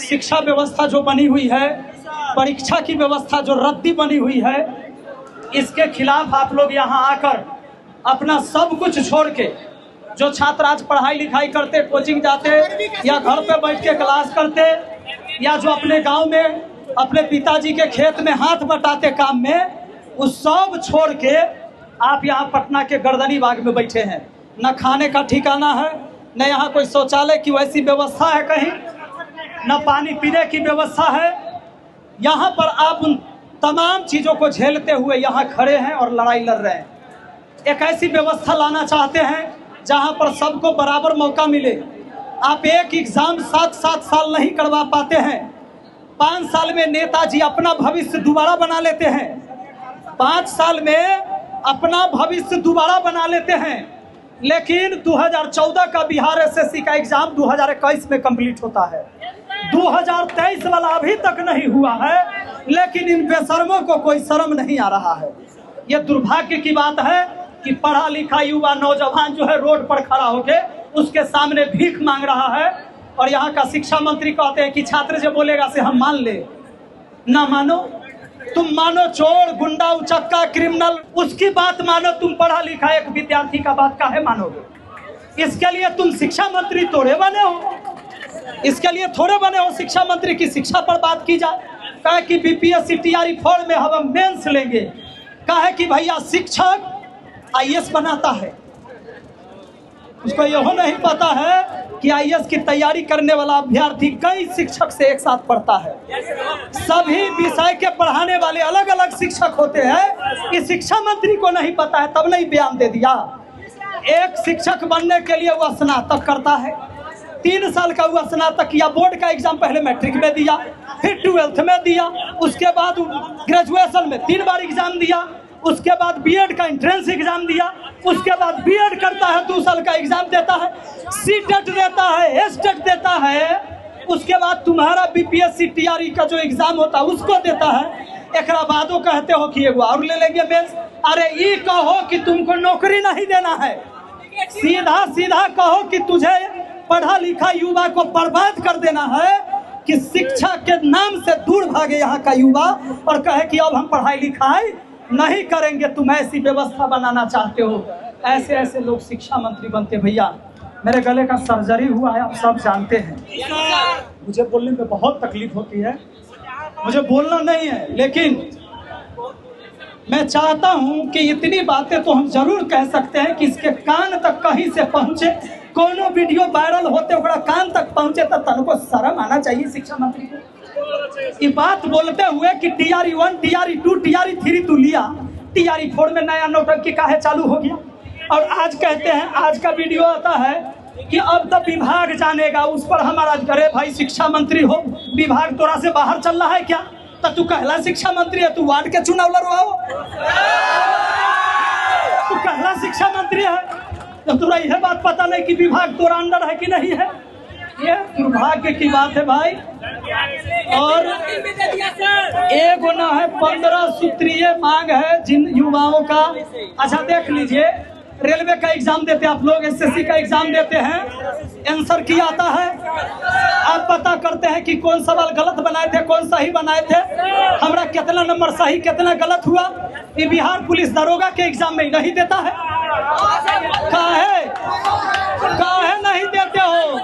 शिक्षा व्यवस्था जो बनी हुई है, परीक्षा की व्यवस्था जो रद्दी बनी हुई है, इसके खिलाफ आप लोग यहाँ आकर अपना सब कुछ छोड़ के, जो छात्र आज पढ़ाई लिखाई करते, कोचिंग जाते या घर पे बैठ के क्लास करते, या जो अपने गांव में अपने पिताजी के खेत में हाथ बटाते काम में, उस सब छोड़ के आप यहाँ पटना के गर्दनी बाग में बैठे हैं। न खाने का ठिकाना है, न यहाँ कोई शौचालय की वैसी व्यवस्था है कहीं, न पानी पीने की व्यवस्था है। यहाँ पर आप उन तमाम चीज़ों को झेलते हुए यहाँ खड़े हैं और लड़ाई लड़ रहे हैं। एक ऐसी व्यवस्था लाना चाहते हैं जहाँ पर सबको बराबर मौका मिले। आप एक एग्ज़ाम 7-7 साल नहीं करवा पाते हैं। 5 साल में नेताजी अपना भविष्य दोबारा बना लेते हैं। 5 साल में अपना भविष्य दोबारा बना लेते हैं। लेकिन 2014 का बिहार एसएससी का एग्ज़ाम 2021 में कंप्लीट होता है। 2023 वाला अभी तक नहीं हुआ है, लेकिन इन बेशर्मों को कोई शर्म नहीं आ रहा है। ये दुर्भाग्य की बात है कि पढ़ा लिखा युवा नौजवान जो है रोड पर खड़ा होके उसके सामने भीख मांग रहा है, और यहाँ का शिक्षा मंत्री कहते हैं कि छात्र जो बोलेगा से हम मान ले। ना मानो, तुम मानो चोर, गुंडा, उचक्का, क्रिमिनल, उसकी बात मानो। तुम पढ़ा लिखा एक विद्यार्थी का बात काहे मानोगे? इसके लिए तुम शिक्षा मंत्री थोड़े बने हो, इसके लिए थोड़े बने हो शिक्षा मंत्री की शिक्षा पर बात की जाए। कहे कि बीपीएससी टीआरई 4 में हम मेंस लेंगे। कहे कि भैया शिक्षक आईएएस बनाता है, उसको यह नहीं पता है कि आईएएस की तैयारी करने वाला अभ्यर्थी कई शिक्षक से एक साथ पढ़ता है। सभी विषय के पढ़ाने वाले अलग अलग शिक्षक होते हैं। इस शिक्षा मंत्री को नहीं पता है, तब नहीं बयान दे दिया। एक शिक्षक बनने के लिए वह स्नातक करता है, 3 साल का हुआ स्नातक किया, बोर्ड का एग्जाम पहले मैट्रिक में दिया, फिर 12th में दिया, उसके बाद ग्रेजुएशन में 3 बार एग्जाम दिया, उसके बाद बीएड का एंट्रेंस एग्जाम दिया, उसके बाद बीएड करता है, 2 साल का एग्जाम देता है, सीटेट देता है, एस्टेट देता है, उसके बाद तुम्हारा बीपीएससी टीआरई का जो एग्जाम होता है उसको देता है। एक बादो कहते हो कि एगो और ले लेंगे मेंस। अरे ये कहो कि तुमको नौकरी नहीं देना है, सीधा सीधा कहो कि तुझे पढ़ा लिखा युवा को बर्बाद कर देना है, कि शिक्षा के नाम से दूर भागे यहाँ का युवा और कहे कि अब हम पढ़ाई लिखाई नहीं करेंगे। तुम ऐसी व्यवस्था बनाना चाहते हो, ऐसे ऐसे लोग शिक्षा मंत्री बनते। भैया मेरे गले का सर्जरी हुआ है, आप सब जानते हैं। मुझे बोलने में बहुत तकलीफ होती है, मुझे बोलना नहीं है, लेकिन मैं चाहता हूं कि इतनी बातें तो हम जरूर कह सकते हैं कि इसके कान तक कहीं से पहुंचे, कोनो वीडियो वायरल होते ओकरा कान तक पहुंचे, तो तनको शर्म आना चाहिए शिक्षा मंत्री को। ये बात बोलते हुए कि टीआरई 1, टीआरई 2, टीआरई 3 तू लिया, टीआरई 4 में नया नौटंकी काहे चालू हो गया। और आज कहते हैं, आज का वीडियो आता है कि अब तो विभाग जानेगा, उस पर हमारा अरे भाई शिक्षा मंत्री हो, विभाग तोरा से बाहर चल रहा है क्या? तो तू कहला शिक्षा मंत्री है, तू वार्ड के चुनाव लड़वाओ, तू कहला शिक्षा मंत्री है, तो तुरा यह बात पता नहीं कि विभाग तोरा अंडर है कि नहीं है। ये दुर्भाग्य की बात है भाई। और एगो ना है, 15 सूत्रीय मांग है जिन युवाओं का। अच्छा देख लीजिए, रेलवे का एग्जाम देते आप लोग, एसएससी का एग्जाम देते हैं, आंसर की आता है, आप पता करते हैं कि कौन सवाल गलत बनाए थे, कौन सही बनाए थे, हमारा कितना नंबर सही कितना गलत हुआ। ये बिहार पुलिस दरोगा के एग्जाम में नहीं देता है। काहे नहीं देते हो?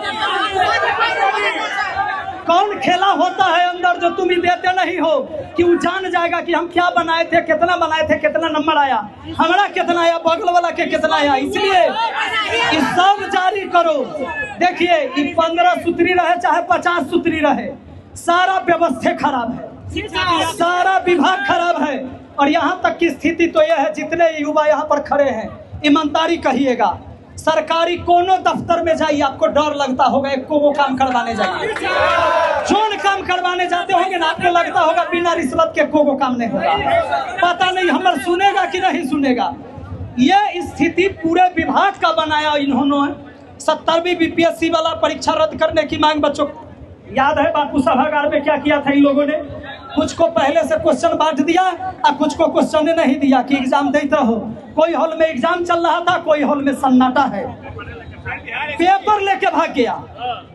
कौन खेला होता है अंदर जो तुम ही देते नहीं हो, कि वो जान जाएगा कि हम क्या बनाए थे, कितना बनाए थे, कितना नंबर आया, हमारा कितना आया, बगल वाला के कितना आया। इसलिए ये सब जारी करो। देखिए, ये 15 सूत्री रहे चाहे 50 सूत्री रहे, सारा व्यवस्था खराब है, सारा विभाग खराब है। और यहाँ तक की स्थिति तो यह है, जितने युवा यहाँ पर खड़े हैं, ईमानदारी कहिएगा, सरकारी कोनो दफ्तर में जाइए, आपको डर लगता होगा एक को वो काम करवाने जाइए, जोन काम करवाने जाते होंगे ना, आपको लगता होगा बिना रिश्वत के को काम नहीं होगा। पता नहीं हमारा सुनेगा कि नहीं सुनेगा। ये स्थिति पूरे विभाग का बनाया इन्होंने। 70वीं बीपीएससी वाला परीक्षा रद्द करने की मांग, बच्चों याद है बापू सभागार में क्या किया था इन लोगों ने? कुछ को पहले से क्वेश्चन बांट दिया और कुछ को क्वेश्चन नहीं दिया कि एग्जाम देते रहो। कोई हॉल में एग्जाम चल रहा था, कोई हॉल में सन्नाटा है, पेपर लेके भाग गया,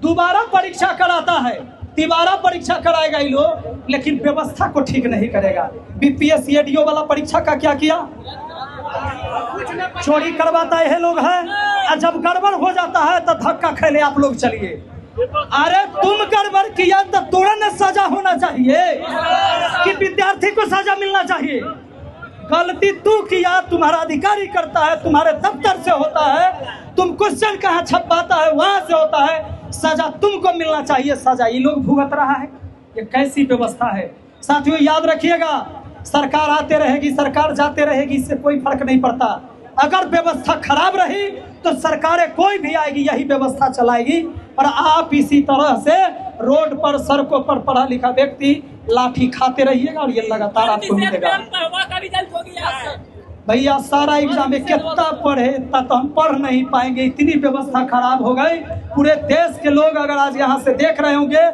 दोबारा परीक्षा कराता है, तिबारा परीक्षा कराएगा ये लोग, लेकिन व्यवस्था को ठीक नहीं करेगा। बीपीएस एडीओ वाला परीक्षा का क्या किया? चोरी करवाता है लोग है, और जब गड़बड़ हो जाता है तो धक्का खेले आप लोग चलिए। अरे तुम गड़बड़ किया तो तुरंत सजा होना चाहिए कि विद्यार्थी को सजा मिलना चाहिए। गलती तू किया, तुम्हारा अधिकारी करता है, तुम्हारे दफ्तर से होता है, तुम क्वेश्चन कहाँ छपवाता है वहां से होता है, सजा तुमको मिलना चाहिए। सजा ये लोग भुगत रहा है, ये कैसी व्यवस्था है? साथियों याद रखिएगा, सरकार आते रहेगी, सरकार जाते रहेगी, इससे कोई फर्क नहीं पड़ता। अगर व्यवस्था खराब रही तो सरकारें कोई भी आएगी यही व्यवस्था चलाएगी। और आप इसी तरह से रोड पर, सड़कों पर पढ़ा लिखा व्यक्ति लाठी खाते रहिएगा और ये लगातार आपको मिलेगा। भैया सारा एग्जाम में कितना पढ़े तो हम पढ़ नहीं पाएंगे, इतनी व्यवस्था खराब हो गई। पूरे देश के लोग अगर आज यहाँ से देख रहे होंगे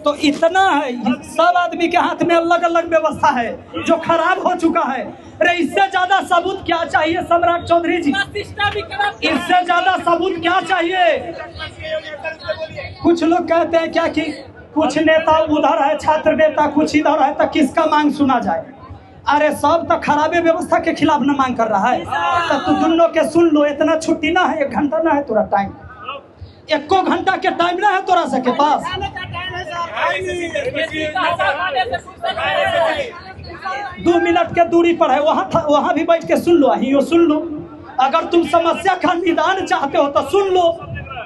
तो इतना है, सब आदमी के हाथ में अलग अलग व्यवस्था है जो खराब हो चुका है। अरे इससे ज्यादा सबूत क्या चाहिए सम्राट चौधरी जी? इससे ज्यादा सबूत क्या चाहिए? कुछ लोग कहते हैं क्या कि कुछ नेता उधर है, छात्र नेता कुछ इधर है, तो किसका मांग सुना जाए? अरे सब तो खराबे व्यवस्था के खिलाफ न मांग कर रहा है, तो तू दोनों के सुन लो। इतना छुट्टी ना है, 1 घंटा ना है तोरा टाइम, 1 घंटा के टाइम ना है तोरा सबके पास। 2 मिनट के दूरी पर है, वहाँ भी बैठ के सुन लो, यही सुन लो। अगर तुम समस्या का निदान चाहते हो तो सुन लो।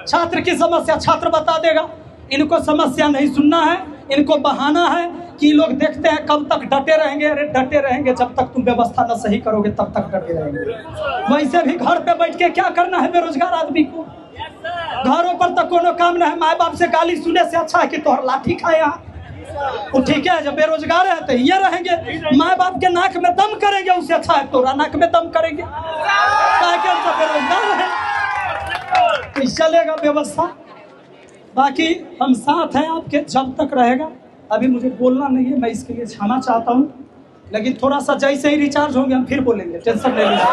छात्र की समस्या छात्र बता देगा, इनको समस्या नहीं सुनना है, इनको बहाना है कि लोग देखते हैं कब तक डटे रहेंगे। अरे डटे रहेंगे जब तक तुम व्यवस्था न सही करोगे, तब तक डटे रहेंगे। वैसे भी घर पे बैठ के क्या करना है बेरोजगार आदमी को? घरों पर तो कोनो काम नहीं है, माँ बाप से गाली सुने से अच्छा है कि तोहर लाठी खाए यहाँ। वो ठीक है, जब बेरोजगार है तो ये रहेंगे, माँ बाप के नाक में दम करेंगे, उससे अच्छा है तोरा नाक में दम करेंगे। बेरोजगार है तो चलेगा व्यवस्था। बाकी हम साथ हैं आपके जब तक रहेगा। अभी मुझे बोलना नहीं है, मैं इसके लिए क्षमा चाहता हूँ, लेकिन थोड़ा सा जैसे ही रिचार्ज होंगे हम फिर बोलेंगे, टेंशन नहीं लीजिए।